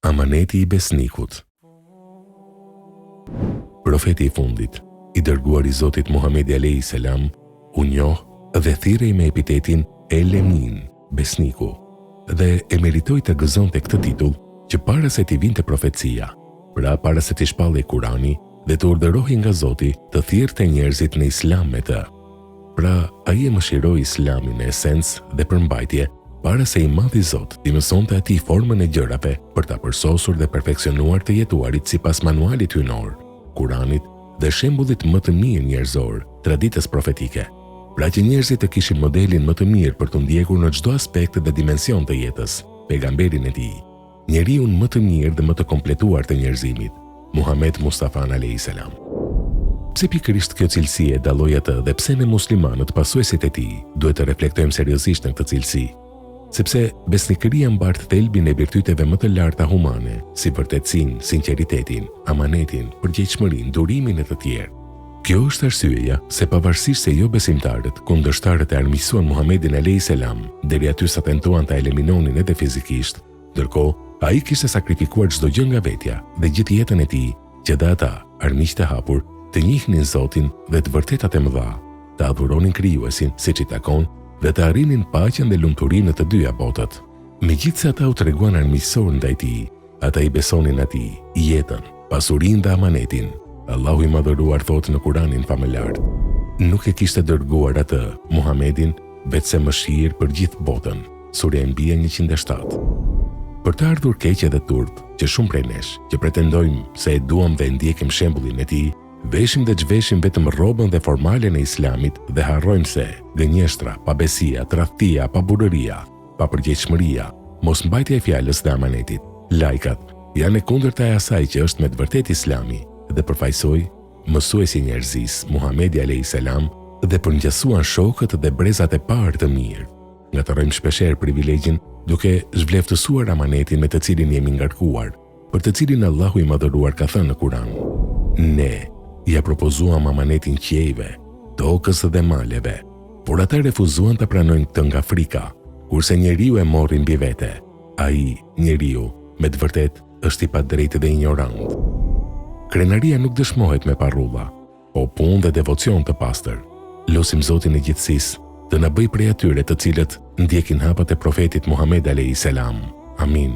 Amaneti i besnikut. Profeti i fundit, i dërguar i Zotit Muhamedi alayhi salam, u njoh dhe thirrej me epitetin Elemin, besniku, dhe e meritoi të gëzonte këtë titull që para se t'i vinte profecia, pra para se t'i shpallej Kurani dhe të urdhërohej nga Zoti të thirrte njerëzit në Islam me të. Pra, ai e mëshiroi Islamin në esencë dhe përmbajtje, para se i madhi Zot t'i mësonte atij formën e gjërave për ta përsosur dhe perfeksionuar të jetuarit sipas manualit hyjnor, Kuranit dhe shembullit më të mirë njerëzor, traditës profetike. Pra që njerëzit të kishin modelin më të mirë për të ndjekur në çdo aspekt dhe dimension të jetës, pejgamberin e tij, njeriun më të mirë dhe më të kompletuar të njerëzimit, Muhammed Mustafa alayhi salam. Pse pikërisht kjo cilësi e dalloi atë dhe pse ne muslimanët, pasuesit e tij, duhet të reflektojmë seriozisht në këtë cilësi? Sepse besnikëria mbart thelbin e virtyteve më të larta humane, si vërtetësinë, sinqeritetin, amanetin, përgjegjësinë, durimin e të tjerë. Kjo është arsyeja se pavarësisht se jo besimtarët, kundërshtarët e armiqsuan Muhamedit alayhi salam, deri aty sa tentuan ta eliminonin edhe fizikisht, ndërkohë ai kishte sakrifikuar çdo gjë nga vetja dhe gjithë jetën e tij, që dhe ata, armiqtë e hapur, të njihnin Zotin dhe të vërtetat e mëdha, të adhuronin krijuesin siç i takon dhe të arrinin paqen dhe lumturinë në të dyja botët. Megjithse ata u treguan armiqësor ndaj tij, ata i besonin atij jetën, pasurinë dhe amanetin. Allahu i madhëruar thotë në Kuranin famëlar: nuk e kishte dërguar atë, Muhamedin, vetëse mëshirë për gjithë botën. Surja Anbiya 107. Për të ardhur keq edhe turp, që shumë prej nesh, që pretendojmë se e duam dhe ndjekim shembullin e tij, veshim dhe zhveshim vetëm rrobën dhe formalen e Islamit dhe harrojmë se gënjeshtra, pabesia, tradhtia, paburëria, papërgjegjësia, mosmbajtja e fjalës dhe amanetit, lajkat, janë e kundërta e asaj që është me të vërtetë Islami, dhe përfaqësoi mësuesi i njerëzisë Muhamedi alayhi salam dhe përngjasuan shokët dhe brezat e parë të mirë. Ngatërrojmë shpeshherë privilegjin duke zhvleftësuar amanetin me të cilin jemi ngarkuar, për të cilin Allahu i madhëruar ka thënë në Kuran: ne ja propozuam amanetin qiejve, tokës dhe maleve, por ata refuzuan të pranojnë këtë nga frika, kurse njeriu e morri mbi vete. Ai, njeriu, me të vërtet është i padrejtë dhe ignorant. Krenaria nuk dëshmohet me parrulla, po punë dhe devocion të pastër. Lutim Zotin e gjithësisë të na bëjë prej atyre të cilët ndjekin hapat e profetit Muhammed alayhi salam. Amin.